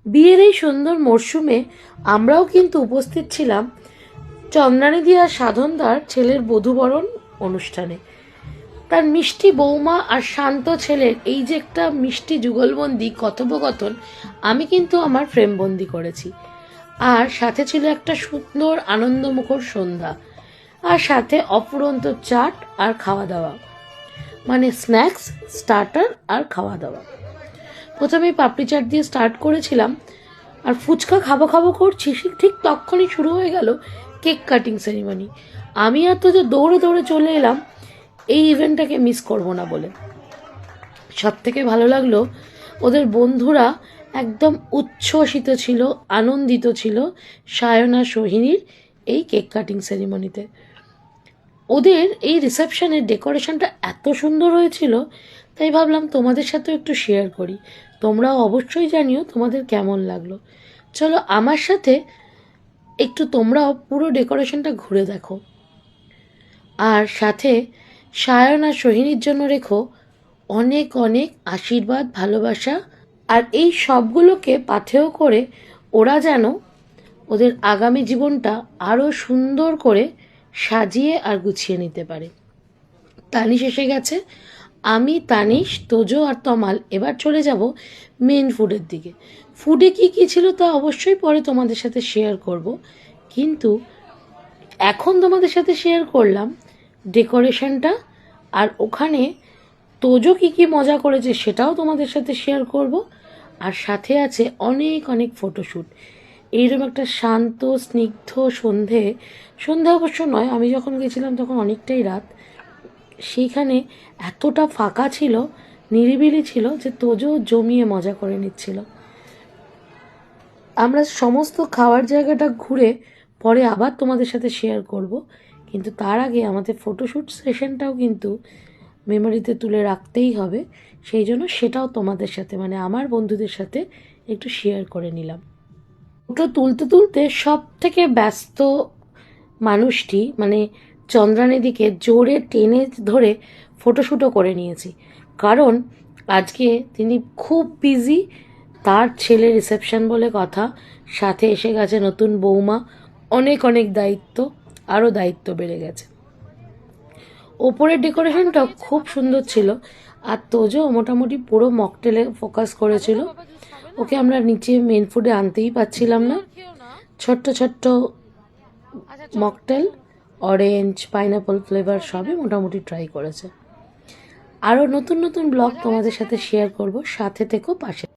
বিয়ের এই সুন্দর মরশুমে আমরাও কিন্তু উপস্থিত ছিলাম চন্দ্রানিধি আর সাধনদার ছেলের বধূবরণ অনুষ্ঠানে। তার মিষ্টি বৌমা আর শান্ত ছেলের এই যে একটা মিষ্টি যুগলবন্দি কথোপকথন আমি কিন্তু আমার ফ্রেমবন্দি করেছি। আর সাথে ছিল একটা সুন্দর আনন্দমুখর সন্ধ্যা, আর সাথে অফুরন্ত চাট আর খাওয়া দাওয়া, মানে স্ন্যাক্স, স্টার্টার আর খাওয়া দাওয়া। প্রথমে পাপড়ি চাট দিয়ে স্টার্ট করেছিলাম, আর ফুচকা খাবো খাবো করছি, ঠিক তখনই শুরু হয়ে গেল কেক কাটিং সেরিমনি। আমি আর তো দৌড়ে দৌড়ে চলে এলাম এই ইভেন্টটাকে মিস করব না বলে। সব থেকে ভালো লাগলো ওদের বন্ধুরা একদম উচ্ছ্বসিত ছিল, আনন্দিত ছিল সায়না সোহিনীর এই কেক কাটিং সেরিমনিতে। ওদের এই রিসেপশনের ডেকোরেশনটা এত সুন্দর হয়েছিল, তাই ভাবলাম তোমাদের সাথেও একটু শেয়ার করি। তোমরাও অবশ্যই জানিও তোমাদের কেমন লাগলো। চলো আমার সাথে একটু তোমরাও পুরো ডেকোরেশনটা ঘুরে দেখো। আর সাথে সায়ন আর সোহিনীর জন্য রেখো অনেক অনেক আশীর্বাদ, ভালোবাসা। আর এই সবগুলোকে পাথেয় করে ওরা যেন ওদের আগামী জীবনটা আরও সুন্দর করে সাজিয়ে আর গুছিয়ে নিতে পারে। তানিশ এসে গেছে। আমি, তানিশ, তোজো আর তমাল এবার চলে যাব মেন ফুডের দিকে। ফুডে কি কি ছিল তা অবশ্যই পরে তোমাদের সাথে শেয়ার করব, কিন্তু এখন তোমাদের সাথে শেয়ার করলাম ডেকোরেশনটা। আর ওখানে তোজো কি কি মজা করেছে সেটাও তোমাদের সাথে শেয়ার করব। আর সাথে আছে অনেক অনেক ফটোশ্যুট। এইরকম একটা শান্ত স্নিগ্ধ সন্ধে অবশ্য নয়, আমি যখন গেছিলাম তখন অনেকটাই রাত। সেইখানে এতটা ফাঁকা ছিল, নিরিবিলি ছিল যে তোজো জমিয়ে মজা করে নিচ্ছিল। আমরা সমস্ত খাওয়ার জায়গাটা ঘুরে পরে আবার তোমাদের সাথে শেয়ার করব, কিন্তু তার আগে আমাদের ফটোশ্যুট সেশনটাও কিন্তু মেমোরিতে তুলে রাখতেই হবে। সেই জন্য সেটাও তোমাদের সাথে, মানে আমার বন্ধুদের সাথে একটু শেয়ার করে নিলাম। ফটো তুলতে তুলতে সব থেকে ব্যস্ত মানুষটি, মানে চন্দ্রানিধিকে জোরে টেনে ধরে ফটোশ্যুটও করে নিয়েছি, কারণ আজকে তিনি খুব বিজি। তার ছেলে রিসেপশন বলে কথা, সাথে এসে গেছে নতুন বৌমা, অনেক অনেক দায়িত্ব, আরও দায়িত্ব বেড়ে গেছে। ওপরের ডেকোরেশনটা খুব সুন্দর ছিল। আর তোজো মোটামুটি পুরো মকটেলে ফোকাস করেছিল। ওকে আমরা নিচে মেন ফুডে আনতেই পাচ্ছিলাম না। ছোট্ট ছোট্ট মকটেল, অরেঞ্জ, পাইনাপল ফ্লেভার সবই মোটামুটি ট্রাই করেছে। আরও নতুন নতুন ব্লগ তোমাদের সাথে শেয়ার করব, সাথে থেকো, পাশে।